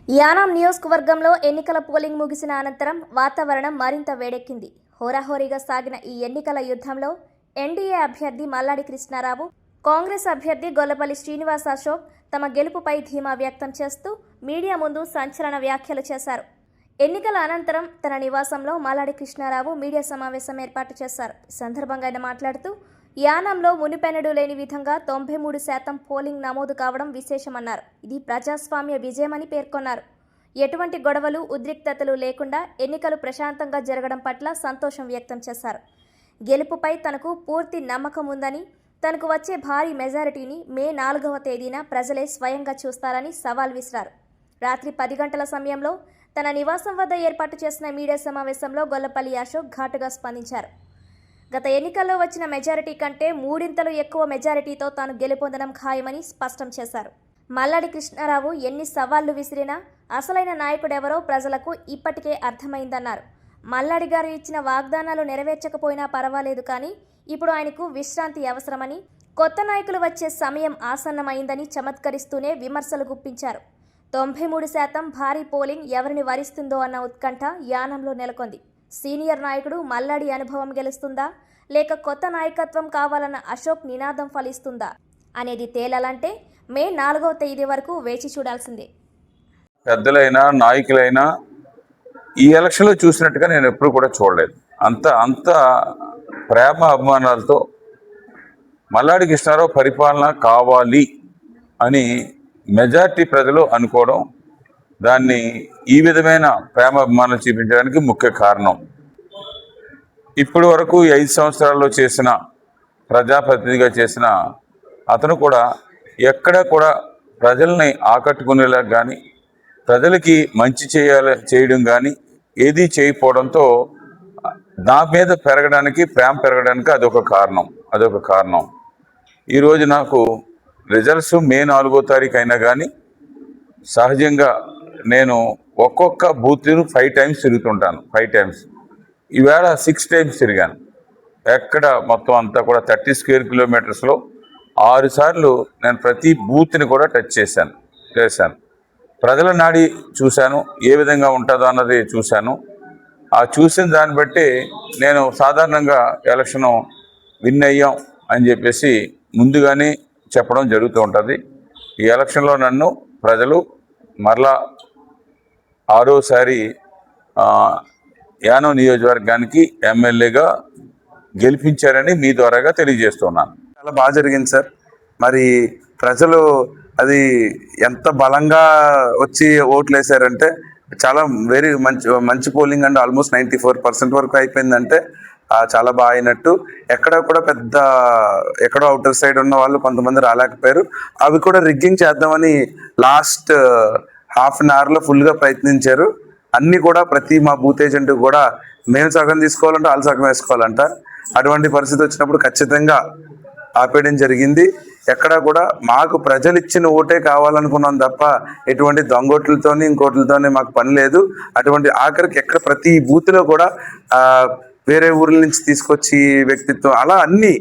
యానాం నియోజకవర్గంలో ఎన్నికల పోలింగ్ ముగిసిన అనంతరం వాతావరణం మరింత వేడెక్కింది. హోరాహోరీగా సాగిన ఈ ఎన్నికల యుద్ధంలో ఎన్డీఏ అభ్యర్థి మల్లాడి కృష్ణారావు, కాంగ్రెస్ అభ్యర్థి గొల్లపల్లి శ్రీనివాస్ అశోక్ తమ గెలుపుపై ధీమా వ్యక్తం చేస్తూ మీడియా ముందు సంచలన వ్యాఖ్యలు చేశారు. ఎన్నికల అనంతరం తన నివాసంలో మల్లాడి కృష్ణారావు మీడియా సమావేశం ఏర్పాటు చేశారు. ఈ సందర్భంగా ఆయన మాట్లాడుతూ యానాంలో మునిపెన్నడూ లేని విధంగా 93% పోలింగ్ నమోదు కావడం విశేషమన్నారు. ఇది ప్రజాస్వామ్య విజయమని పేర్కొన్నారు. ఎటువంటి గొడవలు, ఉద్రిక్తతలు లేకుండా ఎన్నికలు ప్రశాంతంగా జరగడం పట్ల సంతోషం వ్యక్తం చేశారు. గెలుపుపై తనకు పూర్తి నమ్మకం ఉందని, తనకు వచ్చే భారీ మెజారిటీని మే 4వ తేదీన ప్రజలే స్వయంగా చూస్తారని సవాల్ విసిరారు. రాత్రి 10 గంటల సమయంలో తన నివాసం వద్ద ఏర్పాటు చేసిన మీడియా సమావేశంలో గొల్లపల్లి అశోక్ ఘాటుగా స్పందించారు. గత ఎన్నికల్లో వచ్చిన మెజారిటీ కంటే మూడింతలు ఎక్కువ మెజారిటీతో తాను గెలుపొందడం ఖాయమని స్పష్టం చేశారు. మల్లాడి కృష్ణారావు ఎన్ని సవాళ్లు విసిరినా అసలైన నాయకుడెవరో ప్రజలకు ఇప్పటికే అర్థమైందన్నారు. మల్లాడి గారు ఇచ్చిన వాగ్దానాలు నెరవేర్చకపోయినా పర్వాలేదు, కానీ ఇప్పుడు ఆయనకు విశ్రాంతి అవసరమని, కొత్త నాయకులు వచ్చే సమయం ఆసన్నమైందని చమత్కరిస్తూనే విమర్శలు గుప్పించారు. 93% భారీ పోలింగ్ ఎవరిని వరిస్తుందో అన్న ఉత్కంఠ యానంలో నెలకొంది. సీనియర్ నాయకుడు మల్లాడి అనుభవం గెలుస్తుందా, లేక కొత్త నాయకత్వం కావాలన్న అశోక్ నినాదం ఫలిస్తుందా అనేది తేలాలంటే మే 4వ తేదీ వరకు వేచి చూడాల్సిందే. పెద్దలైనా నాయకులైనా ఈ ఎలక్షన్లో చూసినట్టుగా నేను ఎప్పుడు కూడా చూడలేదు. అంత ప్రేమ అభిమానాలతో మల్లాడి కృష్ణారావు పరిపాలన కావాలి అని మెజార్టీ ప్రజలు అనుకోవడం, దాన్ని ఈ విధమైన ప్రేమ అభిమానాలు చూపించడానికి ముఖ్య కారణం. ఇప్పటి వరకు 5 సంవత్సరాల్లో చేసిన ప్రజాప్రతినిధిగా చేసిన అతను కూడా ఎక్కడ కూడా ప్రజల్ని ఆకట్టుకునేలా కానీ, ప్రజలకి మంచి చేయడం కానీ ఏదీ చేయకపోవడంతో నా మీద ప్రేమ పెరగడానికి అదొక కారణం. ఈరోజు నాకు రిజల్ట్స్ మే 4వ తారీఖు అయినా కానీ సహజంగా నేను ఒక్కొక్క బూత్ను 5 టైమ్స్ తిరుగుతుంటాను. 5 టైమ్స్, ఈవేళ 6 టైమ్స్ తిరిగాను. ఎక్కడ మొత్తం అంతా కూడా 30 స్క్వేర్ కిలోమీటర్స్లో 6 సార్లు నేను ప్రతి బూత్ని కూడా టచ్ చేశాను. ప్రజల నాడి చూశాను, ఏ విధంగా ఉంటుందో అన్నది చూశాను. ఆ చూసిన దాన్ని బట్టి నేను సాధారణంగా ఎలక్షన్ విన్ అయ్యాం అని చెప్పేసి ముందుగానే చెప్పడం జరుగుతూ ఉంటుంది. ఈ ఎలక్షన్లో నన్ను ప్రజలు మరలా 6వసారి యానం నియోజకవర్గానికి ఎమ్మెల్యేగా గెలిపించారని మీ ద్వారాగా తెలియజేస్తున్నాను. చాలా బాగా జరిగింది సార్. మరి ప్రజలు అది ఎంత బలంగా వచ్చి ఓట్లు వేసారంటే చాలా మంచి పోలింగ్ అండి. ఆల్మోస్ట్ 94% వరకు అయిపోయిందంటే చాలా బాగా అయినట్టు. ఎక్కడ పెద్ద ఎక్కడో అవుటర్ సైడ్ ఉన్న వాళ్ళు కొంతమంది రాలేకపోయారు. అవి కూడా రిగ్గింగ్ చేద్దామని లాస్ట్ హాఫ్ అన్ అవర్లో ఫుల్గా ప్రయత్నించారు. అన్నీ కూడా ప్రతి మా బూత్ ఏజెంట్ కూడా మేము సగం తీసుకోవాలంటే వాళ్ళు సగం వేసుకోవాలంట. అటువంటి పరిస్థితి వచ్చినప్పుడు ఖచ్చితంగా ఆపేయడం జరిగింది. ఎక్కడ కూడా మాకు ప్రజలు ఇచ్చిన ఓటే కావాలనుకున్నాం తప్ప ఎటువంటి దొంగోట్లతోని ఇంకోట్లతోని మాకు పని లేదు. అటువంటి ఆఖరికి ఎక్కడ ప్రతి బూత్లో కూడా వేరే ఊర్ల నుంచి తీసుకొచ్చి వ్యక్తిత్వం అలా అన్నీ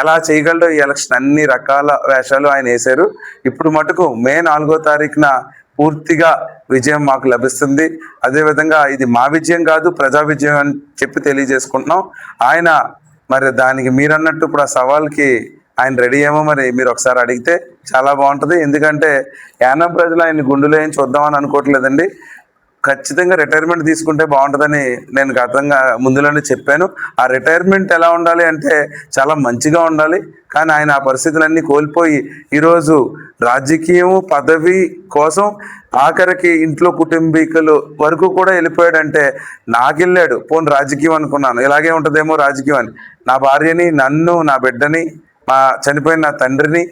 ఎలా చేయగలరో ఈ ఎలక్షన్ అన్ని రకాల వేషాలు ఆయన వేశారు. ఇప్పుడు మటుకు మే 4వ తారీఖున పూర్తిగా విజయం మాకు లభిస్తుంది. అదేవిధంగా ఇది మా విజయం కాదు, ప్రజా విజయం అని చెప్పి తెలియజేసుకుంటున్నాం. ఆయన మరి దానికి మీరన్నట్టు ఇప్పుడు ఆ సవాల్కి ఆయన రెడీ ఏమో మరి మీరు ఒకసారి అడిగితే చాలా బాగుంటుంది. ఎందుకంటే యానం ప్రజలు ఆయన గుండెలో ఏం చూద్దామని అనుకోవట్లేదండి. ఖచ్చితంగా రిటైర్మెంట్ తీసుకుంటే బాగుంటుందని నేను గతంగా ముందులోనే చెప్పాను. ఆ రిటైర్మెంట్ ఎలా ఉండాలి అంటే చాలా మంచిగా ఉండాలి. కానీ ఆయన ఆ పరిస్థితులన్నీ కోల్పోయి ఈరోజు రాజకీయం పదవి కోసం ఆఖరికి ఇంట్లో కుటుంబీకులు వరకు కూడా వెళ్ళిపోయాడంటే నాకు వెళ్ళాడు పోనీ రాజకీయం అనుకున్నాను, ఇలాగే ఉంటుందేమో రాజకీయం అని. నా భార్యని, నన్ను, నా బిడ్డని, చనిపోయిన నా తండ్రిని